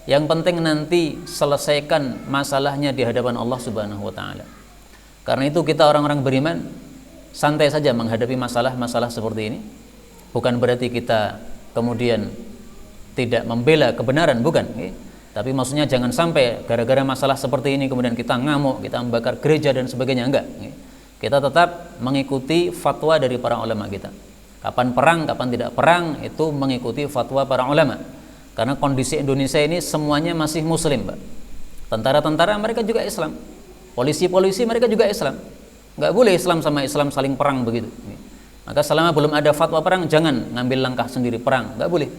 Yang penting nanti selesaikan masalahnya di hadapan Allah Subhanahu wa Ta'ala. Karena itu kita orang-orang beriman santai saja menghadapi masalah-masalah seperti ini. Bukan berarti kita kemudian tidak membela kebenaran, bukan. Tapi maksudnya jangan sampai gara-gara masalah seperti ini kemudian kita ngamuk, kita membakar gereja dan sebagainya, enggak. Kita tetap mengikuti fatwa dari para ulama kita. Kapan perang, kapan tidak perang, itu mengikuti fatwa para ulama. Karena kondisi Indonesia ini semuanya masih muslim, Pak. Tentara-tentara mereka juga Islam. Polisi-polisi mereka juga Islam. Enggak boleh Islam sama Islam saling perang begitu. Maka selama belum ada fatwa perang, jangan ngambil langkah sendiri perang, enggak boleh.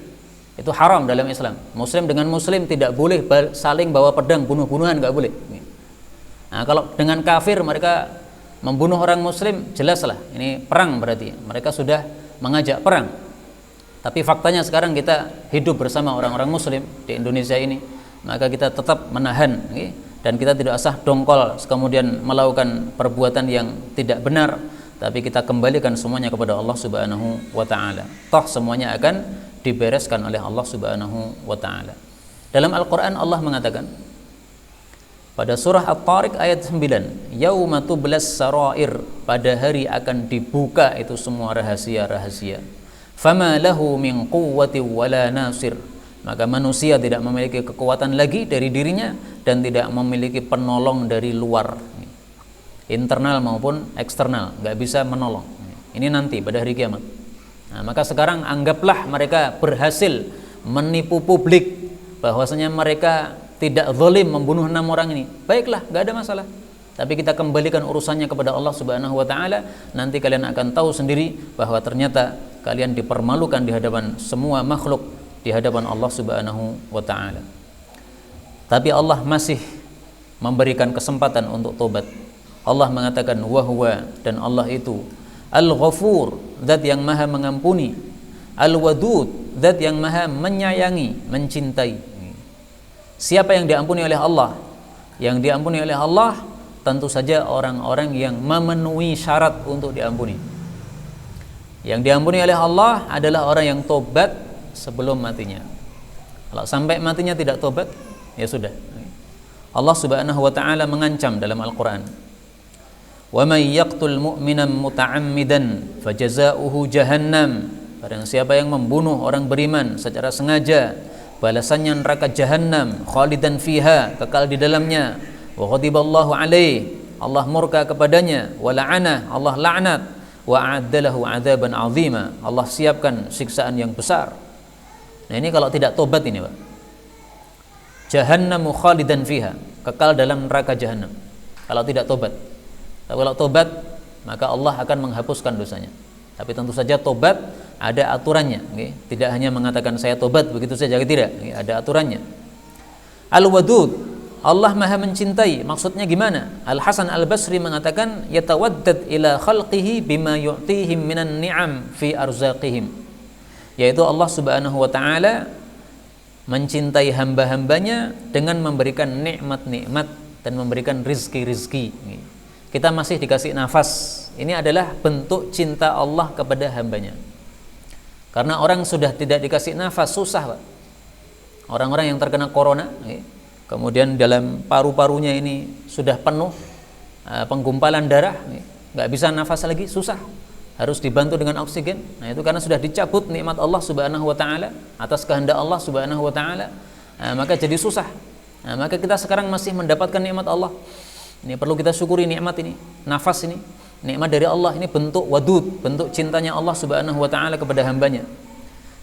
Itu haram dalam Islam. Muslim dengan muslim tidak boleh saling bawa pedang bunuh-bunuhan, enggak boleh. Nah, kalau dengan kafir mereka membunuh orang muslim, jelaslah ini perang berarti. Mereka sudah mengajak perang. Tapi faktanya sekarang kita hidup bersama orang-orang muslim di Indonesia ini, maka kita tetap menahan, dan kita tidak usah dongkol kemudian melakukan perbuatan yang tidak benar, tapi kita kembalikan semuanya kepada Allah Subhanahu wa Ta'ala. Toh semuanya akan dibereskan oleh Allah Subhanahu wa Ta'ala. Dalam Al-Quran Allah mengatakan pada surah At-Tariq ayat 9, yauma tublas sarair, pada hari akan dibuka itu semua rahasia-rahasia. Fama lahu min quwwati wala nasir, maka manusia tidak memiliki kekuatan lagi dari dirinya dan tidak memiliki penolong dari luar, internal maupun eksternal, nggak bisa menolong. Ini nanti pada hari kiamat. Nah, maka sekarang anggaplah mereka berhasil menipu publik bahwasanya mereka tidak zalim membunuh 6 orang ini. Baiklah, nggak ada masalah. Tapi kita kembalikan urusannya kepada Allah Subhanahu wa Ta'ala. Nanti kalian akan tahu sendiri bahwa ternyata kalian dipermalukan di hadapan semua makhluk, di hadapan Allah Subhanahu wa Ta'ala. Tapi Allah masih memberikan kesempatan untuk tobat. Allah mengatakan wahwa, dan Allah itu Al-Ghafur, zat yang maha mengampuni, Al-Wadud, zat yang maha menyayangi, mencintai. Siapa yang diampuni oleh Allah? Yang diampuni oleh Allah tentu saja orang-orang yang memenuhi syarat untuk diampuni. Yang diampuni oleh Allah adalah orang yang tobat sebelum matinya. Kalau sampai matinya tidak tobat, ya sudah. Allah Subhanahu wa taala mengancam dalam Al-Qur'an, "Wa may yaqtul mu'minan muta'ammidan fajazaohu jahannam." Barang siapa yang membunuh orang beriman secara sengaja, balasannya neraka jahannam, khalidan fiha, kekal di dalamnya. Wa ghadiballahu alaihi, Allah murka kepadanya, wa la'ana, Allah laknat, wa a'addalahu 'adzaban 'azima, Allah siapkan siksaan yang besar. Nah, ini kalau tidak tobat ini, Pak. Jahannamu khalidan fiha, kekal dalam neraka jahannam. Kalau tidak tobat. Tapi kalau tobat, maka Allah akan menghapuskan dosanya. Tapi tentu saja tobat ada aturannya, okay? Tidak hanya mengatakan saya tobat begitu saja, tidak, okay? Ada aturannya. Al-Wadud, Allah Maha mencintai. Maksudnya gimana? Al-Hasan Al-Basri mengatakan yatawaddad ila khalqihi bima yu'tihim minan ni'am fi arzaqihim. Yaitu Allah Subhanahu wa taala mencintai hamba-hambanya dengan memberikan nikmat-nikmat dan memberikan rizki-rizki. Kita masih dikasih nafas. Ini adalah bentuk cinta Allah kepada hambanya. Karena orang sudah tidak dikasih nafas, susah, Pak. Orang-orang yang terkena corona, kemudian dalam paru-parunya ini sudah penuh penggumpalan darah, nggak bisa nafas lagi, susah. Harus dibantu dengan oksigen. Nah, itu karena sudah dicabut nikmat Allah Subhanahu wa taala atas kehendak Allah Subhanahu wa taala, maka jadi susah. Nah, maka kita sekarang masih mendapatkan nikmat Allah. Ini perlu kita syukuri nikmat ini, nafas ini. Nikmat dari Allah ini bentuk wadud, bentuk cintanya Allah Subhanahu wa taala kepada hambanya.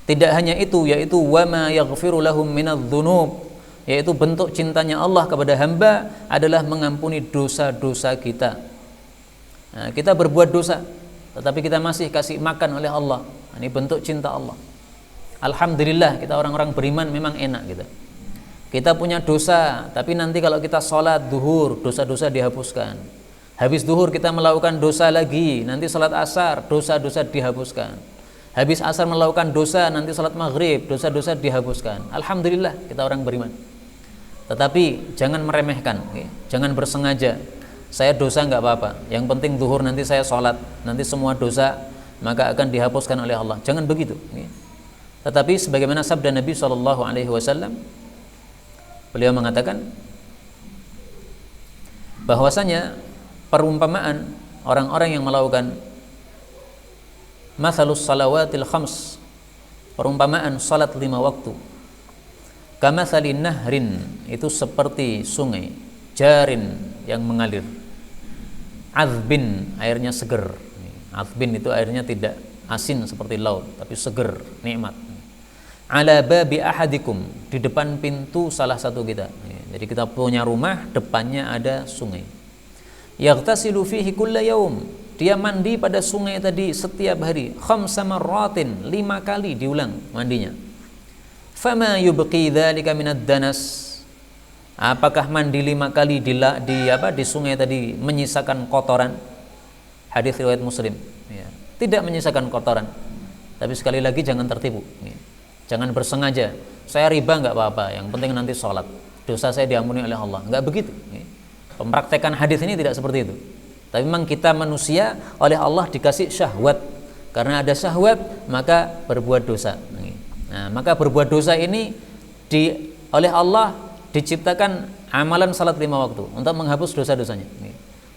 Tidak hanya itu, yaitu wa ma yaghfiru lahum minadz-dzunub, yaitu bentuk cintanya Allah kepada hamba adalah mengampuni dosa-dosa kita. Nah, kita berbuat dosa, tetapi kita masih kasih makan oleh Allah. Ini bentuk cinta Allah. Alhamdulillah, kita orang-orang beriman memang enak gitu. Kita punya dosa, tapi nanti kalau kita sholat duhur, dosa-dosa dihapuskan. Habis duhur kita melakukan dosa lagi, nanti salat asar, dosa-dosa dihapuskan. Habis asar melakukan dosa, nanti salat maghrib, dosa-dosa dihapuskan. Alhamdulillah, kita orang beriman. Tetapi jangan meremehkan, jangan bersengaja. Saya dosa nggak apa-apa, yang penting duhur nanti saya sholat, nanti semua dosa maka akan dihapuskan oleh Allah. Jangan begitu. Tetapi sebagaimana sabda Nabi SAW, beliau mengatakan bahwasanya perumpamaan orang-orang yang melakukan mathalus salawatil khams, perumpamaan salat 5 waktu, kamathalin nahrin, itu seperti sungai, jarin yang mengalir, azbin, airnya seger. Azbin itu airnya tidak asin seperti laut, tapi seger, nikmat. Ala babi ahadikum, di depan pintu salah satu kita. Jadi kita punya rumah, depannya ada sungai. Yaghtasilu fihi kulla yaum, dia mandi pada sungai tadi setiap hari, khamsa marratin, 5 kali diulang mandinya. Fama yubqi dzalika minad danas, apakah mandi 5 kali di sungai tadi menyisakan kotoran? Hadis riwayat Muslim, ya. Tidak menyisakan kotoran. Tapi sekali lagi jangan tertipu, ya. Jangan bersengaja, saya riba nggak apa-apa, yang penting nanti sholat, dosa saya diampuni oleh Allah. Nggak begitu, ya. Pempraktekan hadis ini tidak seperti itu. Tapi memang kita manusia oleh Allah dikasih syahwat. Karena ada syahwat maka berbuat dosa. Nah, maka berbuat dosa ini oleh Allah diciptakan amalan salat 5 waktu untuk menghapus dosa-dosanya.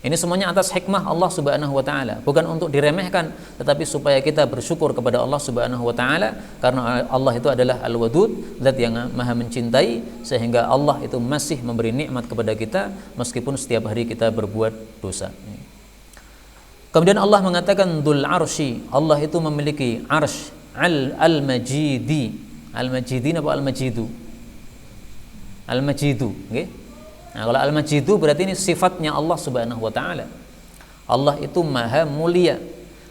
Ini semuanya atas hikmah Allah Subhanahu wa taala, bukan untuk diremehkan, tetapi supaya kita bersyukur kepada Allah Subhanahu wa taala, karena Allah itu adalah Al-Wadud, zat yang Maha mencintai, sehingga Allah itu masih memberi nikmat kepada kita meskipun setiap hari kita berbuat dosa. Kemudian Allah mengatakan Dzul Arsy, Allah itu memiliki arsy, Al-Majidi. Al-Majidin apa Al-Majidu? Al-Majidu, okay? Nah, kalau Al-Majidu berarti ini sifatnya Allah Subhanahu wa taala. Allah itu maha mulia.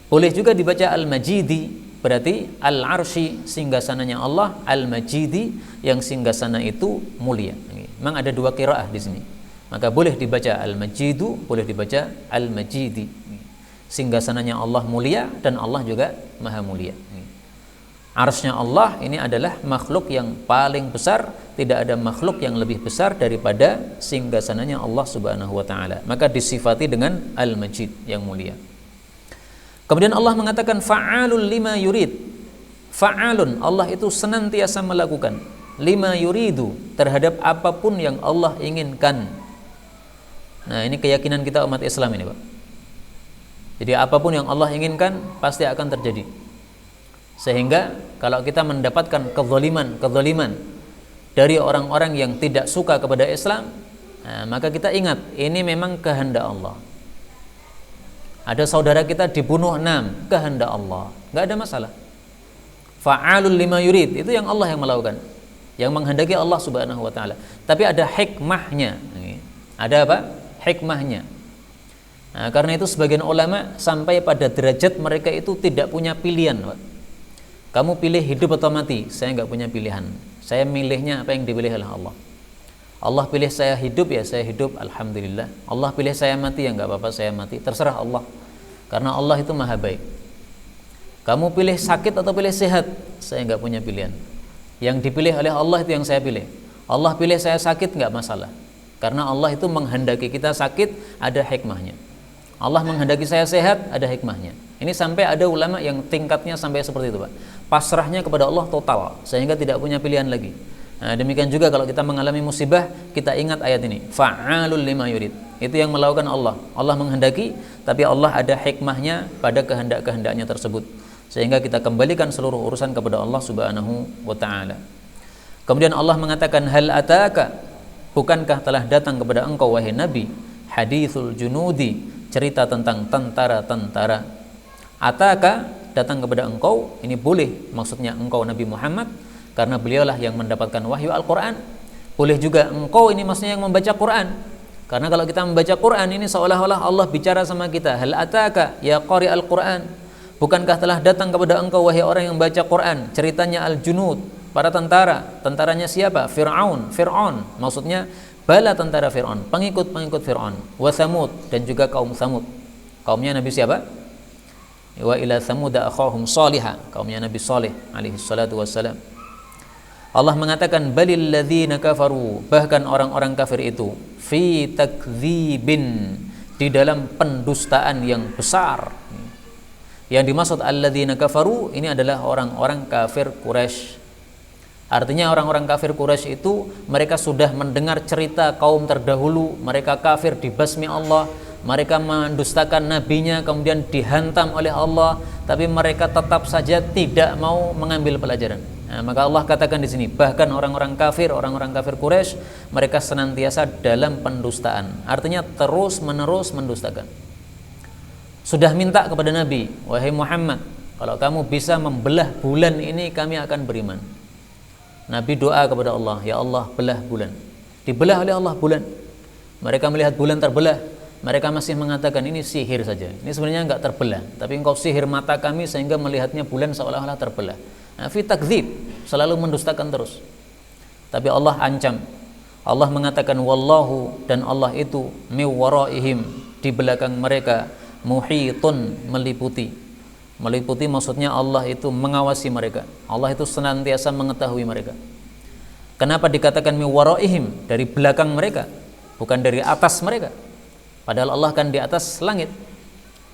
Boleh juga dibaca Al-Majidi, berarti Al-Arsy singgasananya Allah, Al-Majidi yang singgasana itu mulia. Memang ada 2 qiraah di sini. Maka boleh dibaca Al-Majidu, boleh dibaca Al-Majidi. Singgasananya Allah mulia dan Allah juga maha mulia. Arsy-Nya Allah ini adalah makhluk yang paling besar, tidak ada makhluk yang lebih besar daripada singgasananya Allah Subhanahu wa taala. Maka disifati dengan Al-Majid, yang mulia. Kemudian Allah mengatakan fa'alul lima yurid. Fa'alun, Allah itu senantiasa melakukan lima yuridu, terhadap apapun yang Allah inginkan. Nah, ini keyakinan kita umat Islam ini, Pak. Jadi apapun yang Allah inginkan pasti akan terjadi. Sehingga kalau kita mendapatkan kezaliman dari orang-orang yang tidak suka kepada Islam, nah, maka kita ingat ini memang kehendak Allah. Ada saudara kita dibunuh, kehendak Allah, nggak ada masalah. Fa'alul lima yurid, itu yang Allah yang melakukan, yang menghendaki Allah Subhanahu wa taala. Tapi ada hikmahnya. Ada apa? Hikmahnya. Nah, karena itu sebagian ulama sampai pada derajat mereka itu tidak punya pilihan, Pak. Kamu pilih hidup atau mati? Saya nggak punya pilihan. Saya milihnya apa yang dipilih oleh Allah. Allah pilih saya hidup, ya saya hidup, alhamdulillah. Allah pilih saya mati, ya nggak apa-apa, saya mati. Terserah Allah. Karena Allah itu maha baik. Kamu pilih sakit atau pilih sehat? Saya nggak punya pilihan. Yang dipilih oleh Allah itu yang saya pilih. Allah pilih saya sakit, nggak masalah. Karena Allah itu menghendaki kita sakit, ada hikmahnya. Allah menghendaki saya sehat, ada hikmahnya. Ini sampai ada ulama yang tingkatnya sampai seperti itu, Pak. Pasrahnya kepada Allah total, sehingga tidak punya pilihan lagi. Nah, demikian juga kalau kita mengalami musibah, kita ingat ayat ini, fa'alul lima yurid. Itu yang melakukan Allah. Allah menghendaki, tapi Allah ada hikmahnya pada kehendak-kehendaknya tersebut, sehingga kita kembalikan seluruh urusan kepada Allah Subhanahu wa taala. Kemudian Allah mengatakan, hal ataka, bukankah telah datang kepada engkau wahai Nabi, hadithul junudi, cerita tentang tentara-tentara. Ataka, datang kepada engkau, ini boleh maksudnya engkau Nabi Muhammad, karena beliaulah yang mendapatkan wahyu Al-Quran. Boleh juga engkau, ini maksudnya yang membaca Quran, karena kalau kita membaca Quran ini seolah-olah Allah bicara sama kita. Hal ataka ya qari Al-Quran, bukankah telah datang kepada engkau wahai orang yang baca Quran, ceritanya al-junud, para tentara. Tentaranya siapa? Fir'aun, maksudnya bala tentara Fir'aun, pengikut-pengikut Fir'aun. Wa Thamud, dan juga kaum Thamud. Kaumnya Nabi siapa? Wa ila Thamuda akhahum Salihah, kaumnya Nabi Saleh alaihi salatu wassalam. Allah mengatakan balil ladzina kafaru, bahkan orang-orang kafir itu fi takdzibin, di dalam pendustaan yang besar. Yang dimaksud alladzina kafaru ini adalah orang-orang kafir Quraisy. Artinya orang-orang kafir Quraisy itu mereka sudah mendengar cerita kaum terdahulu, mereka kafir dibasmi Allah, mereka mendustakan nabinya, kemudian dihantam oleh Allah, tapi mereka tetap saja tidak mau mengambil pelajaran. Nah, maka Allah katakan di sini, bahkan orang-orang kafir Quraisy, mereka senantiasa dalam pendustaan. Artinya terus-menerus mendustakan. Sudah minta kepada Nabi, wahai Muhammad, kalau kamu bisa membelah bulan ini, kami akan beriman. Nabi doa kepada Allah, ya Allah, belah bulan. Dibelah oleh Allah bulan. Mereka melihat bulan terbelah, mereka masih mengatakan ini sihir saja. Ini sebenarnya enggak terbelah, tapi engkau sihir mata kami sehingga melihatnya bulan seolah-olah terbelah. Nah, fi takdzib, selalu mendustakan terus. Tapi Allah ancam. Allah mengatakan wallahu, dan Allah itu miwaraihim, di belakang mereka, muhitun, meliputi. Meliputi maksudnya Allah itu mengawasi mereka. Allah itu senantiasa mengetahui mereka. Kenapa dikatakan miwaraihim, dari belakang mereka, bukan dari atas mereka? Padahal Allah kan di atas langit.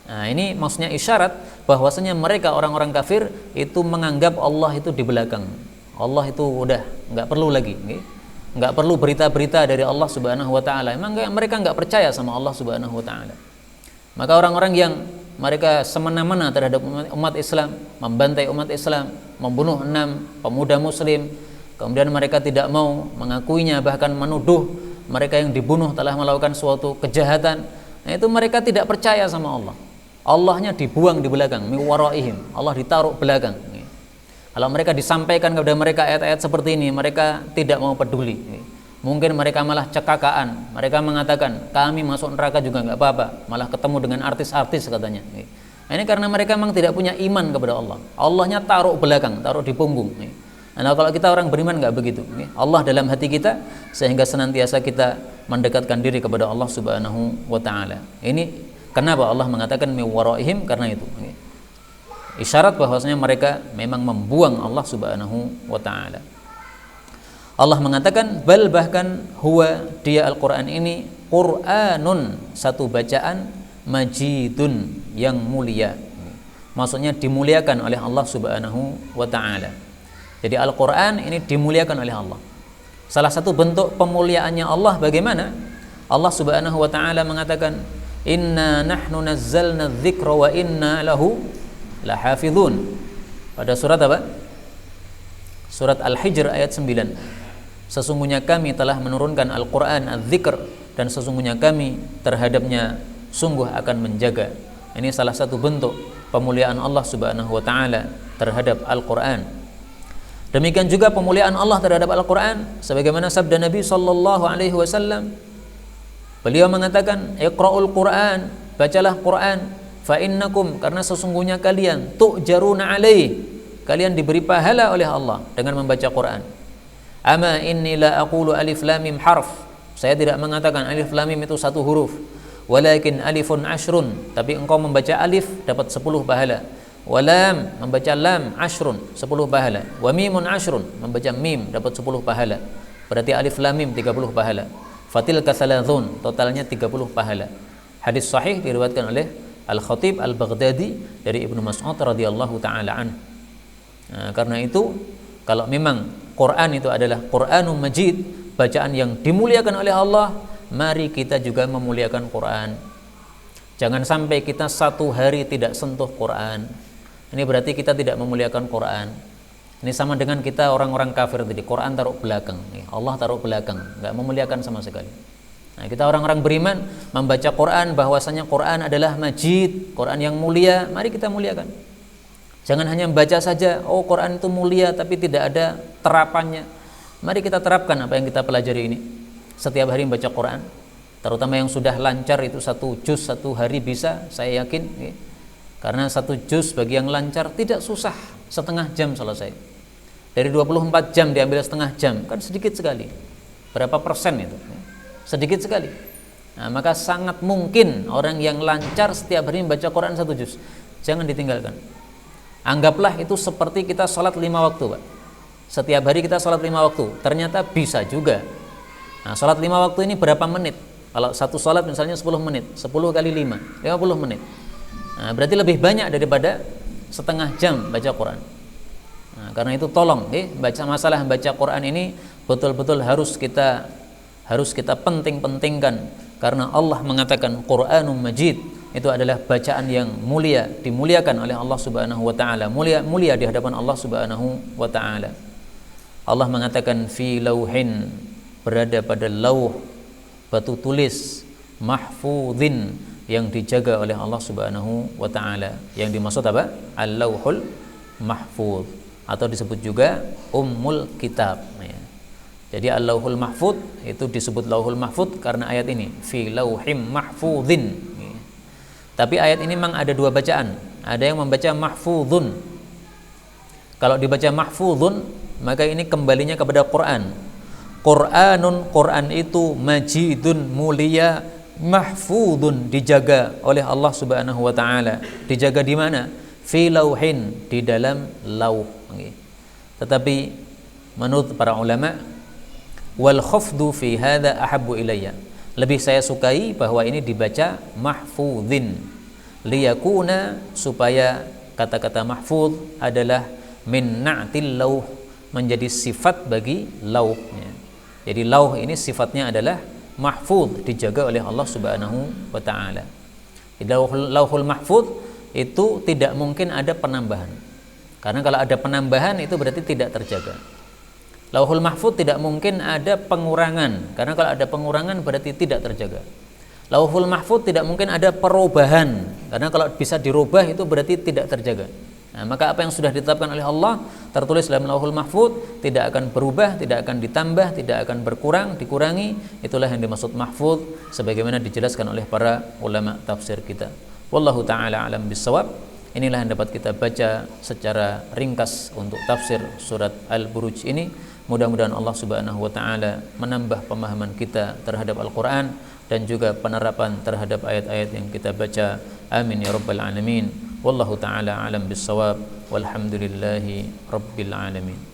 Nah, ini maksudnya isyarat bahwasanya mereka orang-orang kafir itu menganggap Allah itu di belakang. Allah itu udah nggak perlu lagi, nggak perlu berita-berita dari Allah Subhanahu wa taala. Emang mereka nggak percaya sama Allah Subhanahu wa taala. Maka orang-orang yang mereka semena-mena terhadap umat Islam, membantai umat Islam, membunuh 6 pemuda muslim, kemudian mereka tidak mau mengakuinya, bahkan menuduh mereka yang dibunuh telah melakukan suatu kejahatan. Nah, itu mereka tidak percaya sama Allah. Allahnya dibuang di belakang, miwaraihim, Allah ditaruh belakang. Kalau mereka disampaikan kepada mereka ayat-ayat seperti ini, mereka tidak mau peduli. Mungkin mereka malah cekakaan, mereka mengatakan kami masuk neraka juga nggak apa-apa, malah ketemu dengan artis-artis katanya. Nah, ini karena mereka memang tidak punya iman kepada Allah. Allahnya taruh belakang, taruh di punggung. Nah, kalau kita orang beriman nggak begitu. Allah dalam hati kita, sehingga senantiasa kita mendekatkan diri kepada Allah Subhanahu wa taala. Ini kenapa Allah mengatakan miwaraihim, karena itu. Isyarat bahwasanya mereka memang membuang Allah Subhanahu wa taala. Allah mengatakan bal, bahkan huwa, dia Al-Qur'an ini Qur'anun, satu bacaan, majidun, yang mulia. Maksudnya dimuliakan oleh Allah Subhanahu wa taala. Jadi Al-Qur'an ini dimuliakan oleh Allah. Salah satu bentuk pemuliaannya Allah bagaimana? Allah Subhanahu wa taala mengatakan, "Inna nahnu nazzalna dzikra wa inna lahu lahafizun." Pada surat apa? Surat Al-Hijr ayat 9. Sesungguhnya kami telah menurunkan Al-Quran, Al-Dzikr, dan sesungguhnya kami terhadapnya sungguh akan menjaga. Ini salah satu bentuk pemuliaan Allah Subhanahu wa taala terhadap Al-Quran. Demikian juga pemuliaan Allah terhadap Al-Quran sebagaimana sabda Nabi sallallahu alaihi wasallam. Beliau mengatakan, "Iqra'ul Quran, bacalah Quran, fa innakum, karena sesungguhnya kalian tu'jaruna alaih, kalian diberi pahala oleh Allah dengan membaca Quran. Ama inni la aqulu alif lam mim harf, saya tidak mengatakan alif lam mim itu satu huruf, walakin alifun ashrun, tapi engkau membaca alif dapat 10 pahala, walam, membaca lam, ashrun, 10 pahala, wa mimun ashrun, membaca mim dapat 10 pahala. Berarti alif lam mim 30 pahala. Fatilka thalathun, totalnya 30 pahala." Hadis sahih diriwayatkan oleh Al-Khatib Al-Baghdadi dari Ibnu Mas'ud radhiyallahu taala anhu. Nah, karena itu kalau memang Quran itu adalah Quranul Majid, bacaan yang dimuliakan oleh Allah, mari kita juga memuliakan Quran. Jangan sampai kita satu hari tidak sentuh Quran. Ini berarti kita tidak memuliakan Quran. Ini sama dengan kita orang-orang kafir tadi, Quran taruh belakang, Allah taruh belakang, nggak memuliakan sama sekali. Nah, kita orang-orang beriman membaca Quran bahwasanya Quran adalah Majid, Quran yang mulia, mari kita muliakan. Jangan hanya membaca saja, oh Quran itu mulia tapi tidak ada terapannya. Mari kita terapkan apa yang kita pelajari ini. Setiap hari membaca Quran, terutama yang sudah lancar itu 1 juz 1 hari bisa, saya yakin. Karena 1 juz bagi yang lancar tidak susah, setengah jam selesai. Dari 24 jam diambil setengah jam, kan sedikit sekali. Berapa persen itu? Sedikit sekali. Nah, maka sangat mungkin orang yang lancar setiap hari membaca Quran 1 juz. Jangan ditinggalkan. Anggaplah itu seperti kita sholat 5 waktu, Pak. Setiap hari kita sholat 5 waktu. Ternyata bisa juga. Nah, sholat 5 waktu ini berapa menit? Kalau satu sholat misalnya 10 menit, 10 kali 5, 50 menit. Nah, berarti lebih banyak daripada setengah jam baca Quran. Nah, karena itu tolong, masalah baca Quran ini betul-betul harus kita penting-pentingkan, karena Allah mengatakan Quranul Majid itu adalah bacaan yang mulia, dimuliakan oleh Allah Subhanahu wa taala, mulia di hadapan Allah Subhanahu wa taala. Allah mengatakan fi lauhin, berada pada lauh, batu tulis, mahfudhin, yang dijaga oleh Allah Subhanahu wa taala. Yang dimaksud apa? Al-Lauhul Mahfudz, atau disebut juga Ummul Kitab. Jadi Al-Lauhul Mahfudz itu disebut Lauhul Mahfudz karena ayat ini fi lauhim mahfudhin. Tapi ayat ini memang ada 2 bacaan. Ada yang membaca mahfudhun. Kalau dibaca mahfudhun, maka ini kembalinya kepada Quran. Quranun, Quran itu majidun, mulia, mahfudun, dijaga oleh Allah Subhanahu wa taala. Dijaga di mana? Fi lauhin, di dalam lauh. Tetapi menurut para ulama, wal khafdu fi hadza ahabbu ilayya, lebih saya sukai bahwa ini dibaca mahfudhin, liyakuna, supaya kata-kata mahfudh adalah min na'til lauh, menjadi sifat bagi lauh. Jadi lauh ini sifatnya adalah mahfudh, dijaga oleh Allah Subhanahu wa taala. Lauhul Mahfudz itu tidak mungkin ada penambahan. Karena kalau ada penambahan itu berarti tidak terjaga. Lauhul Mahfudz tidak mungkin ada pengurangan, karena kalau ada pengurangan berarti tidak terjaga. Lauhul Mahfudz tidak mungkin ada perubahan, karena kalau bisa dirubah itu berarti tidak terjaga. Nah, maka apa yang sudah ditetapkan oleh Allah tertulis dalam Lauhul Mahfudz tidak akan berubah, tidak akan ditambah, tidak akan berkurang, dikurangi. Itulah yang dimaksud mahfudz sebagaimana dijelaskan oleh para ulama tafsir kita. Wallahu taala alam bissawab. Inilah yang dapat kita baca secara ringkas untuk tafsir surat Al-Buruj ini. Mudah-mudahan Allah Subhanahu wa taala menambah pemahaman kita terhadap Al-Qur'an dan juga penerapan terhadap ayat-ayat yang kita baca. Amin ya rabbal alamin. Wallahu taala alam bissawab. Walhamdulillahi rabbil alamin.